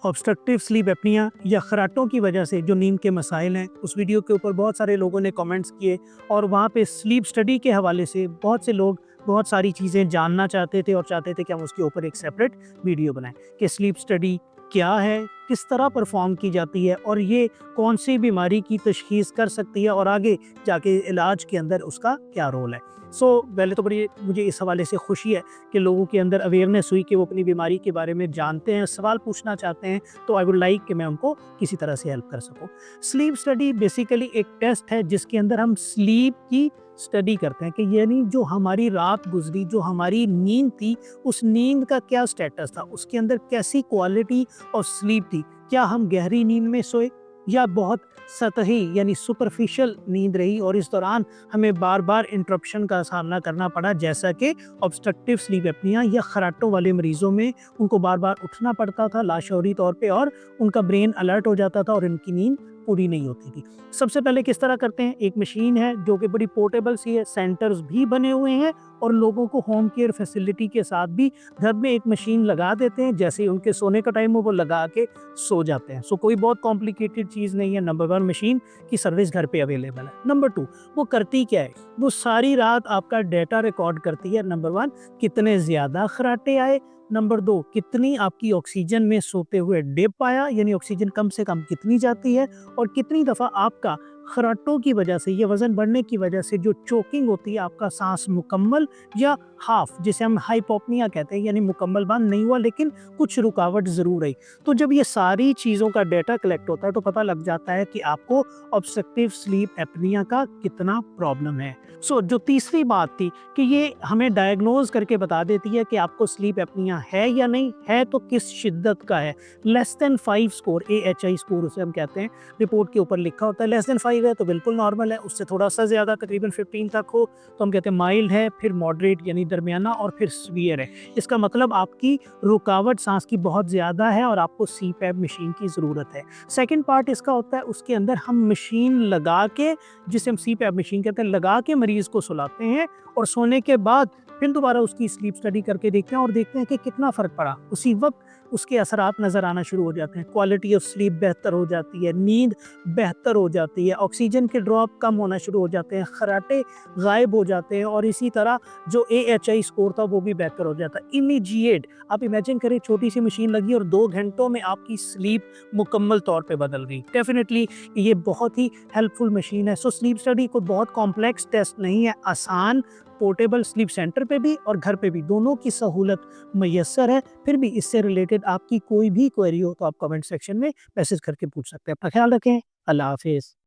Obstructive sleep apnoea या खर्राटों की वजह से जो नींद के मसाइल हैं, उस वीडियो के ऊपर बहुत सारे लोगों ने कमेंट्स किए और वहाँ पे स्लीप स्टडी के हवाले से बहुत से लोग बहुत सारी चीज़ें जानना चाहते थे और चाहते थे कि हम उसके ऊपर एक सेपरेट वीडियो बनाएं कि स्लीप स्टडी क्या है, किस तरह परफॉर्म की जाती है और ये कौन सी बीमारी की तशखीस कर सकती है और आगे जाके इलाज के अंदर उसका क्या रोल है। पहले तो बड़ी मुझे इस हवाले से खुशी है कि लोगों के अंदर अवेयरनेस हुई कि वो अपनी बीमारी के बारे में जानते हैं, सवाल पूछना चाहते हैं, तो आई वुड लाइक कि मैं उनको किसी तरह से हेल्प कर सकूं। स्लीप स्टडी बेसिकली एक टेस्ट है जिसके अंदर हम स्लीप की स्टडी करते हैं कि यानी जो हमारी रात गुजरी, जो हमारी नींद थी, उस नींद का क्या स्टेटस था, उसके अंदर कैसी क्वालिटी ऑफ स्लीप थी, क्या हम गहरी नींद में सोए या बहुत सतही यानी सुपरफिशियल नींद रही और इस दौरान हमें बार बार इंटरप्शन का सामना करना पड़ा, जैसा कि ऑब्स्ट्रक्टिव स्लीप एपनिया या खर्राटों वाले मरीजों में उनको बार बार उठना पड़ता था लाशौरी तौर पे और उनका ब्रेन अलर्ट हो जाता था और इनकी नींद पूरी नहीं होती थी। सबसे पहले किस तरह करते हैं, एक मशीन है जो कि बड़ी पोर्टेबल सी है, सेंटर्स भी बने हुए हैं और लोगों को होम केयर फैसिलिटी के साथ भी घर में एक मशीन लगा देते हैं, जैसे ही उनके सोने का टाइम हो वो लगा के सो जाते हैं। कोई बहुत कॉम्प्लिकेटेड चीज़ नहीं है। नंबर 1, मशीन की सर्विस घर पे अवेलेबल है। नंबर 2, वो करती क्या है, वो सारी रात आपका डेटा रिकॉर्ड करती है। नंबर 1, कितने ज़्यादा खर्राटे आए। नंबर 2, कितनी आपकी ऑक्सीजन में सोते हुए डिप आया, यानी ऑक्सीजन कम से कम कितनी जाती है और कितनी दफ़ा आपका खर्राटों की वजह से या वज़न बढ़ने की वजह से जो चोकिंग होती है, आपका सांस मुकम्मल या हाफ, जिसे हम हाइपोपनिया कहते हैं, यानी मुकम्मल बंद नहीं हुआ लेकिन कुछ रुकावट ज़रूर आई। तो जब ये सारी चीज़ों का डेटा कलेक्ट होता है तो पता लग जाता है कि आपको ऑब्स्ट्रक्टिव स्लीप एपनिया का कितना प्रॉब्लम है। जो तीसरी बात थी कि ये हमें डायग्नोज करके बता देती है कि आपको स्लीप एपनिया है या नहीं है, तो किस शिद्दत का है। Less than 5 score, AHI score उसे हम कहते हैं, रिपोर्ट के ऊपर लिखा होता है। लेस देन 5 है तो बिल्कुल नॉर्मल है, उससे थोड़ा सा ज़्यादा तकरीबन 15 तक हो तो हम कहते हैं माइल्ड है, फिर मॉडरेट यानी दरमियाना और फिर सीवियर है। इसका मतलब आपकी रुकावट सांस की बहुत ज़्यादा है और आपको CPAP मशीन की ज़रूरत है। सेकेंड पार्ट इसका होता है, उसके अंदर हम मशीन लगा के, जिसे हम CPAP मशीन कहते हैं, लगा के मरीज़ को सुलाते हैं और सोने के बाद फिर दोबारा उसकी स्लीप स्टडी करके देखते हैं और देखते हैं कि कितना फ़र्क पड़ा। उसी वक्त उसके असरात नज़र आना शुरू हो जाते हैं। क्वालिटी ऑफ स्लीप बेहतर हो जाती है, नींद बेहतर हो जाती है, ऑक्सीजन के ड्रॉप कम होना शुरू हो जाते हैं, खर्राटे गायब हो जाते हैं और इसी तरह जो AHI स्कोर था वो भी बेहतर हो जाता है। इमीडिएट आप इमेजिन करें, छोटी सी मशीन लगी और 2 घंटों में आपकी स्लीप मुकम्मल तौर पे बदल गई। डेफिनेटली ये बहुत ही हेल्पफुल मशीन है। स्लीप स्टडी कोई बहुत कॉम्प्लेक्स टेस्ट नहीं है, आसान, पोर्टेबल, स्लीप सेंटर पे भी और घर पे भी दोनों की सहूलत मैसर है। फिर भी इससे रिलेटेड आपकी कोई भी क्वेरी हो तो आप कमेंट सेक्शन में मैसेज करके पूछ सकते हैं। अपना ख्याल रखें। अल्लाह हाफिज़।